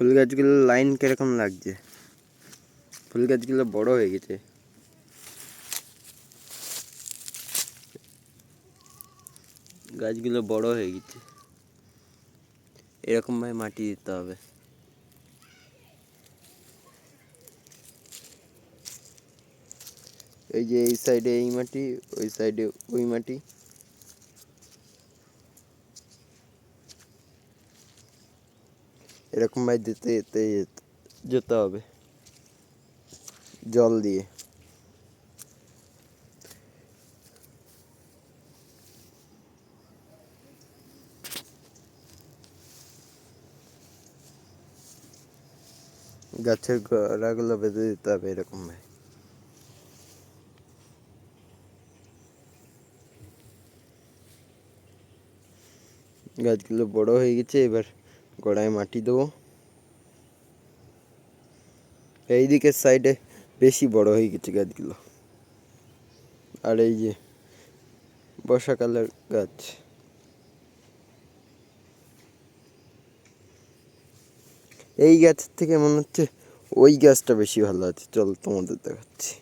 ফুল গাছগুলো লাইন কিরকম লাগছে? ফুল গাছগুলো বড় হয়ে গেছে। গাছগুলো বড় হয়ে গেছে, এরকম ভাবে মাটি দিতে হবে। এই যে এই সাইডে এই মাটি, ওই সাইডে ওই মাটি। এরকম ভাবে দিতে যেতে যেতে হবে জল দিয়ে। গাছের গোড়াগুলো বেঁধে দিতে হবে এরকম ভাবে। গাছগুলো বড় হয়ে গেছে, এবার গোড়ায় মাটি দেবো। এই দিকের সাইডে বেশি বড় হয়ে গেছে গাছগুলো। আর এই যে বর্ষাকালের গাছ, এই গাছের থেকে মনে হচ্ছে ওই গাছটা বেশি ভালো আছে। চল তোমাদের দেখাচ্ছি।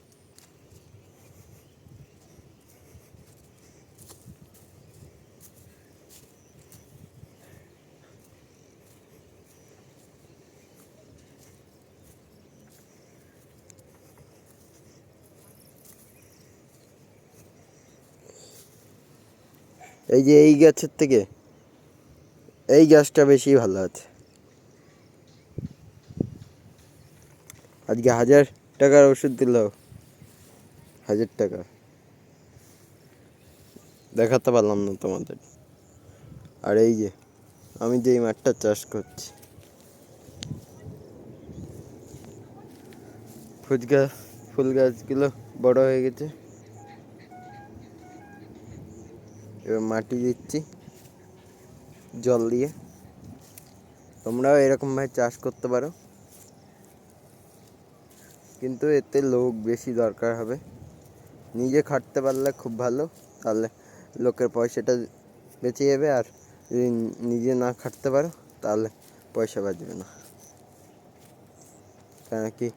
এই যে এই গাছের থেকে এই গাছটা বেশি ভালো আছে। আজকে 1000 টাকার ওষুধ দিল, 1000 টাকা দেখাতে পারলাম না তোমাদের। আর এই যে আমি যে মাঠটা চাষ করছি, ফুল গাছগুলো বড় হয়ে গেছে। এবার মাটি দিচ্ছি জল দিয়ে। তোমরাও এরকম ভাবে চাষ করতে পারো, কিন্তু এতে লোক বেশি দরকার হবে। নিজে খাটতে পারলে খুব ভালো, তাহলে লোকের পয়সাটা বেঁচে যাবে। আর যদি নিজে না খাটতে পারো তাহলে পয়সা বাঁচবে না। কেন কি,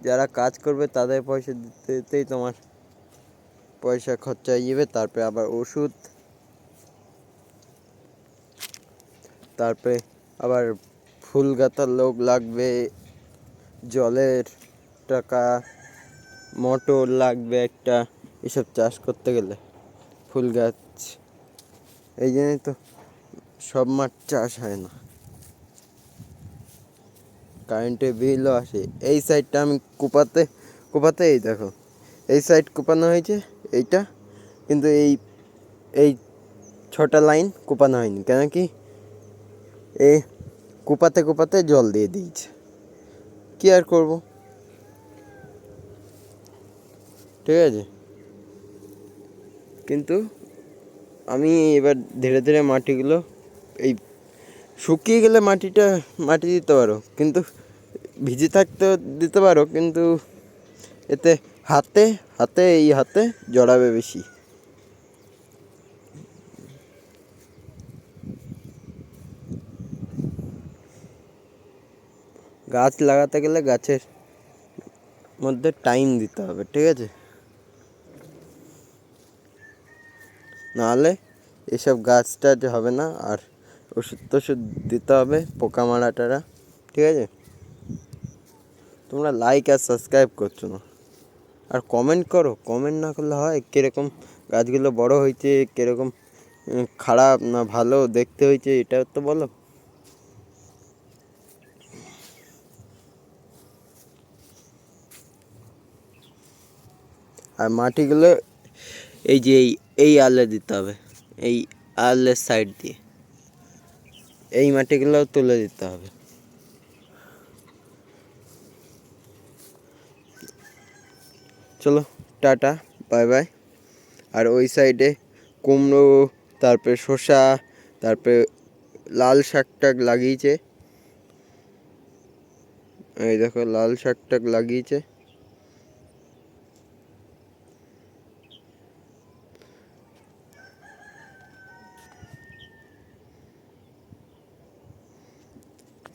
যারা কাজ করবে তাদের পয়সা দিতে দিতেই তোমার পয়সা খরচা হয়ে যাবে। তারপরে আবার ওষুধ, তারপরে আবার ফুল গাঁথার লোক লাগবে, জলের টাকা, মোটর লাগবে একটা, এসব চাষ করতে গেলে। ফুল গাছ, এই জন্যই তো সব মাঠ চাষ হয় না। কারেন্টের বিলও আসে। এই সাইডটা আমি কোপাতে এই দেখো, এই সাইড কোপানো হয়েছে এইটা, কিন্তু এই এই ছটা লাইন কোপানো হয়নি। কেন কি, এই কোপাতে জল দিয়ে দিয়েছে। কি আর করব, ঠিক আছে। কিন্তু আমি এবার ধীরে ধীরে মাটিগুলো, এই শুকিয়ে গেলে মাটি দিতে পারো, কিন্তু ভিজে থাকতেও দিতে পারো, কিন্তু এতে হাতে জড়াবে বেশি। গাছ লাগাতে গেলে গাছের মধ্যে টাইম দিতে হবে, ঠিক আছে। নাহলে এসব গাছটা যে হবে না। আর ওষুধ দিতে হবে, পোকা মারাটারা, ঠিক আছে। তোমরা লাইক আর সাবস্ক্রাইব করছো না, আর কমেন্ট করো। কমেন্ট না করলে হয়? কীরকম গাছগুলো বড় হয়েছে, কীরকম খারাপ না ভালো দেখতে হয়েছে, এটা তো বলো। আর মাটিগুলো এই যে এই আলে দিতে হবে, এই আলের সাইড দিয়ে এই মাটিগুলো তুলে দিতে হবে। চলো টাটা, বাই বাই। আর ওই সাইডে কুমড়ো, তারপরে শসা, তারপরে লাল শাক টাক লাগিয়েছে। এই দেখো লাল শাক টাক লাগিয়েছে।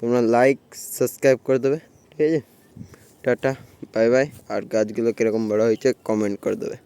তোমরা লাইক সাবস্ক্রাইব করে দেবে, ঠিক আছে? Tata, bye bye. আর গাছগুলো কীরকম বড় হয়েছে কমেন্ট করে দেবে।